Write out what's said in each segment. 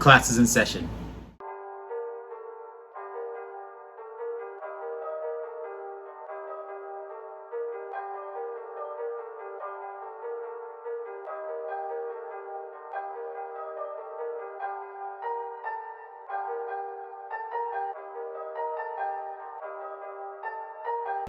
Class is in session.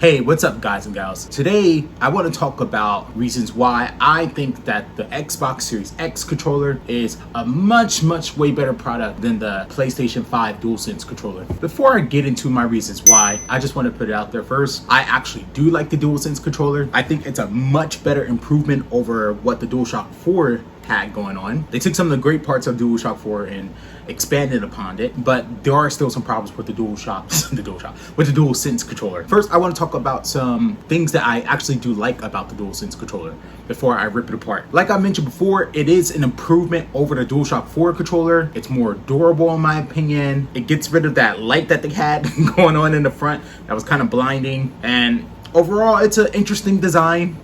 Hey, what's up guys and gals? Today, I want to talk about reasons why I think that the Xbox Series X controller is a much way better product than the PlayStation 5 DualSense controller. Before I get into my reasons why, I just want to put it out there first. I actually do like the DualSense controller. I think it's a much better improvement over what the DualShock 4 had going on. They took some of the great parts of DualShock 4 and expanded upon it, but there are still some problems with the with the DualSense controller. First, I want to talk about some things that I actually do like about the DualSense controller before I rip it apart. Like I mentioned before, it is an improvement over the DualShock 4 controller. It's more durable in my opinion. It gets rid of that light that they had going on in the front that was kind of blinding, and overall it's an interesting design.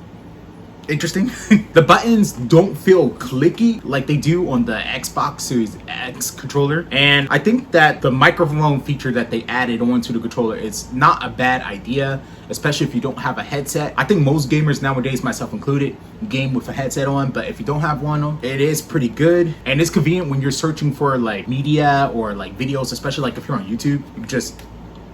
The buttons don't feel clicky like they do on the Xbox Series X controller, and I think that the microphone feature that they added onto the controller is not a bad idea, especially if you don't have a headset. I think most gamers nowadays, myself included, game with a headset on, but if you don't have one, it is pretty good, and it's convenient when you're searching for like media or like videos, especially like if you're on YouTube. You can just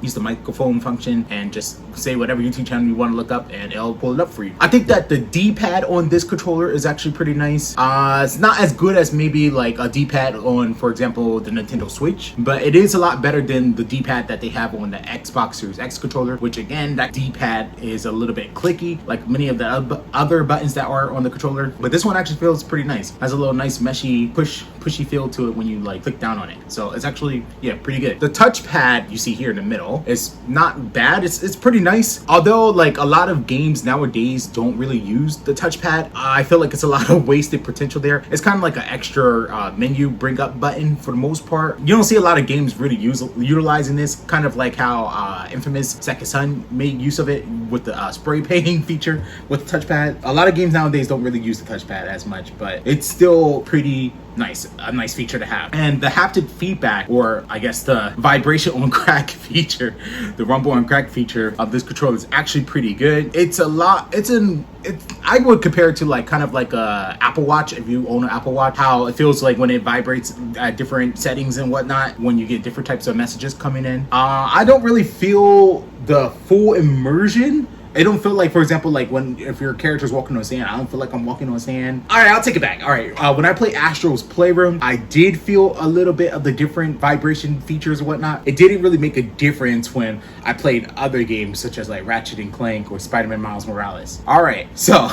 use the microphone function and just say whatever YouTube channel you want to look up and it'll pull it up for you. I think that the D-pad on this controller is actually pretty nice. It's not as good as maybe like a D-pad on, for example, the Nintendo Switch, but it is a lot better than the D-pad that they have on the Xbox Series X controller, which again, that D-pad is a little bit clicky like many of the other buttons that are on the controller, but this one actually feels pretty nice. Has a little nice meshy pushy feel to it when you like click down on it, so it's actually, yeah, pretty good. The touchpad you see here in the middle is not bad. It's pretty nice, although like a lot of games nowadays don't really use the touchpad. I feel like it's a lot of wasted potential there. It's kind of like an extra menu bring up button for the most part. You don't see a lot of games really utilizing this, kind of like how Infamous Second Son made use of it with the spray painting feature with the touchpad. A lot of games nowadays don't really use the touchpad as much, but it's still pretty nice, a nice feature to have. And the haptic feedback, or I guess the vibration on crack feature, the rumble on crack feature of this controller is actually pretty good. I would compare it to like kind of like a Apple Watch. If you own an Apple Watch, how it feels like when it vibrates at different settings and whatnot, when you get different types of messages coming in. I don't really feel the full immersion. It don't feel like, for example, like if your character's walking on sand, I don't feel like I'm walking on sand. All right, I'll take it back. All right, when I play Astro's Playroom, I did feel a little bit of the different vibration features and whatnot. It didn't really make a difference when I played other games such as like Ratchet and Clank or Spider-Man Miles Morales. All right, so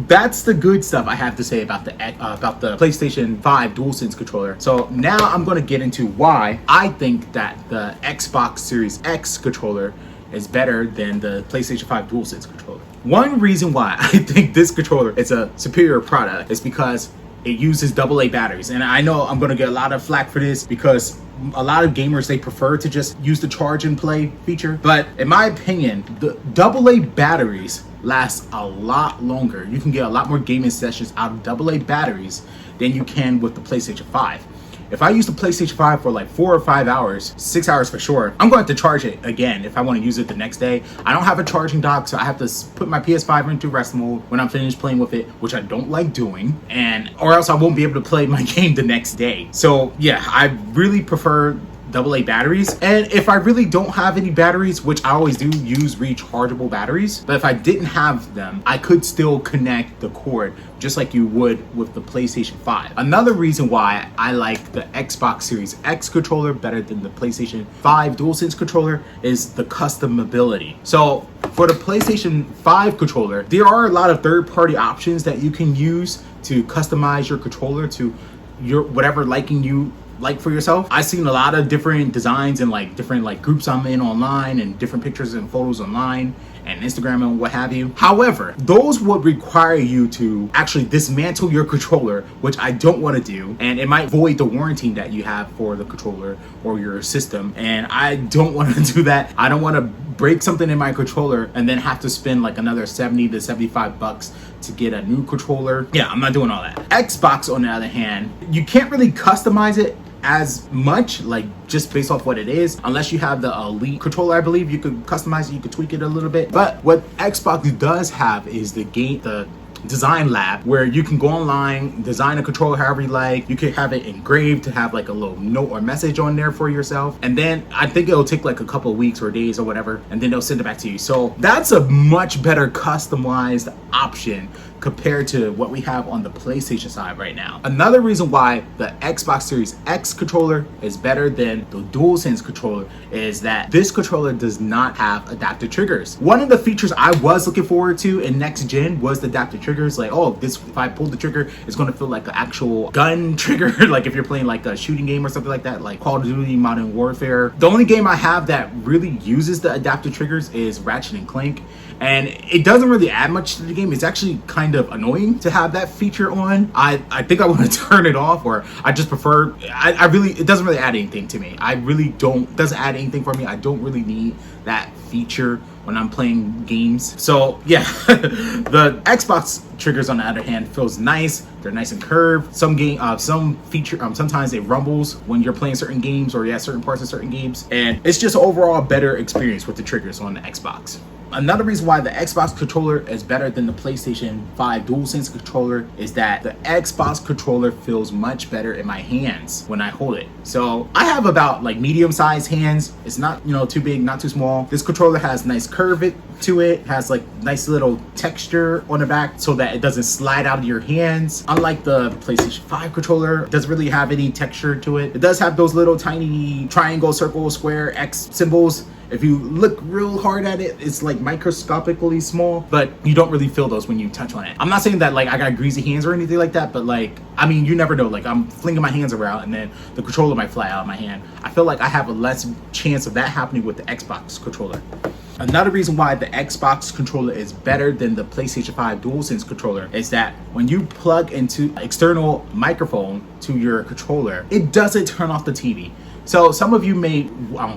that's the good stuff I have to say about the PlayStation 5 DualSense controller. So now I'm going to get into why I think that the Xbox Series X controller is better than the PlayStation 5 DualSense controller. One reason why I think this controller is a superior product is because it uses AA batteries. And I know I'm gonna get a lot of flack for this because a lot of gamers, they prefer to just use the charge and play feature. But in my opinion, the AA batteries last a lot longer. You can get a lot more gaming sessions out of AA batteries than you can with the PlayStation 5. If I use the PlayStation 5 for like 4 or 5 hours, 6 hours for sure, I'm going to have to charge it again if I want to use it the next day. I don't have a charging dock, so I have to put my PS5 into rest mode when I'm finished playing with it, which I don't like doing, or else I won't be able to play my game the next day. So yeah, I really prefer AA batteries. And if I really don't have any batteries, which I always do use rechargeable batteries, but if I didn't have them, I could still connect the cord just like you would with the PlayStation 5. Another reason why I like the Xbox Series X controller better than the PlayStation 5 DualSense controller is the customability. So for the PlayStation 5 controller, there are a lot of third-party options that you can use to customize your controller to your whatever liking you like for yourself. I've seen a lot of different designs and like different like groups I'm in online and different pictures and photos online and Instagram and what have you. However, those would require you to actually dismantle your controller, which I don't want to do, and it might void the warranty that you have for the controller or your system, and I don't want to do that. I don't want to break something in my controller and then have to spend like another 70 to 75 bucks to get a new controller. Yeah, I'm not doing all that. Xbox, on the other hand, you can't really customize it as much, like just based off what it is, unless you have the Elite controller. I believe you could customize it, you could tweak it a little bit. But what Xbox does have is the design lab, where you can go online, design a controller however you like. You can have it engraved to have like a little note or message on there for yourself, and then I think it'll take like a couple of weeks or days or whatever, and then they'll send it back to you. So that's a much better customized option compared to what we have on the PlayStation side right now. Another reason why the Xbox Series X controller is better than the DualSense controller is that this controller does not have adaptive triggers. One of the features I was looking forward to in next gen was the adaptive triggers. Like, oh, this, if I pull the trigger, it's gonna feel like an actual gun trigger, like if you're playing like a shooting game or something like that, like Call of Duty Modern Warfare. The only game I have that really uses the adaptive triggers is Ratchet and Clank, and it doesn't really add much to the game. It's actually kind of annoying to have that feature on. I think I want to turn it off, or I just prefer, I really, it doesn't really add anything to me. I really don't, it doesn't add anything for me. I don't really need that feature when I'm playing games. So yeah, the Xbox triggers on the other hand feels nice. They're nice and curved. Some sometimes it rumbles when you're playing certain games, or certain parts of certain games, and it's just overall a better experience with the triggers on the Xbox. Another reason why the Xbox controller is better than the PlayStation 5 DualSense controller is that the Xbox controller feels much better in my hands when I hold it. So I have about like medium-sized hands. It's not, too big, not too small. This controller has nice curve to it, has like nice little texture on the back so that it doesn't slide out of your hands. Unlike the PlayStation 5 controller, it doesn't really have any texture to it. It does have those little tiny triangle, circle, square, X symbols. If you look real hard at it, it's like microscopically small, but you don't really feel those when you touch on it. I'm not saying that like I got greasy hands or anything like that, but like, I mean, you never know. Like, I'm flinging my hands around and then the controller might fly out of my hand. I feel like I have a less chance of that happening with the Xbox controller. Another reason why the Xbox controller is better than the PlayStation 5 DualSense controller is that when you plug into external microphone to your controller, it doesn't turn off the TV. So some of you may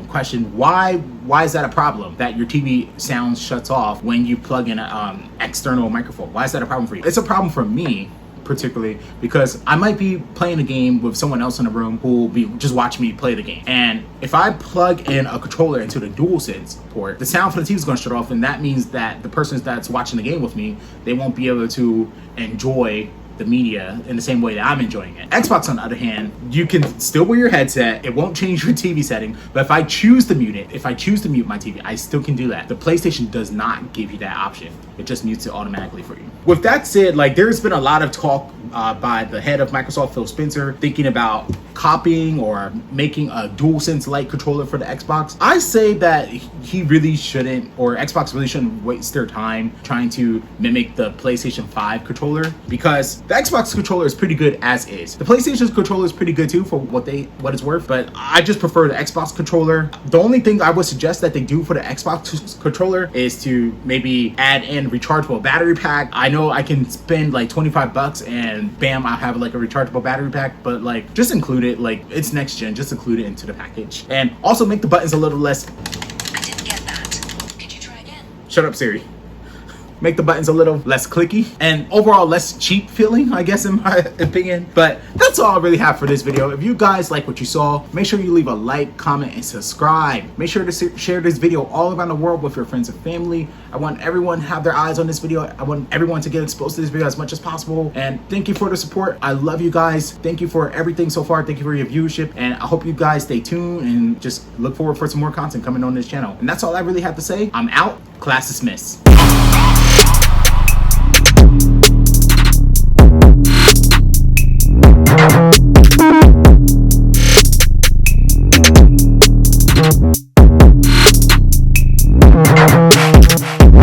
question why is that a problem, that your TV sound shuts off when you plug in an external microphone? Why is that a problem for you? It's a problem for me particularly because I might be playing a game with someone else in the room who will be just watching me play the game, and if I plug in a controller into the DualSense port, the sound for the TV is going to shut off, and that means that the person that's watching the game with me, they won't be able to enjoy the media in the same way that I'm enjoying it. Xbox, on the other hand, you can still wear your headset. It won't change your TV setting, but if I choose to mute it, if I choose to mute my TV, I still can do that. The PlayStation does not give you that option. It just mutes it automatically for you. With that said, like, there's been a lot of talk by the head of Microsoft, Phil Spencer, thinking about copying or making a DualSense Lite controller for the Xbox. I say that he really shouldn't, or Xbox really shouldn't waste their time trying to mimic the PlayStation 5 controller, because the Xbox controller is pretty good as is. The PlayStation controller is pretty good too for what it's worth, but I just prefer the Xbox controller. The only thing I would suggest that they do for the Xbox controller is to maybe add in rechargeable battery pack. I know I can spend like 25 bucks and bam, I have like a rechargeable battery pack, but like, just include it. Like, it's next gen, just include it into the package, and also make the buttons a little less. I didn't get that. Could you try again? Shut up, Siri. Make the buttons a little less clicky and overall less cheap feeling, I guess, in my opinion. But that's all I really have for this video. If you guys like what you saw, make sure you leave a like, comment, and subscribe. Make sure to share this video all around the world with your friends and family. I want everyone to have their eyes on this video. I want everyone to get exposed to this video as much as possible. And thank you for the support. I love you guys. Thank you for everything so far. Thank you for your viewership. And I hope you guys stay tuned and just look forward for some more content coming on this channel. And that's all I really have to say. I'm out. Class dismissed.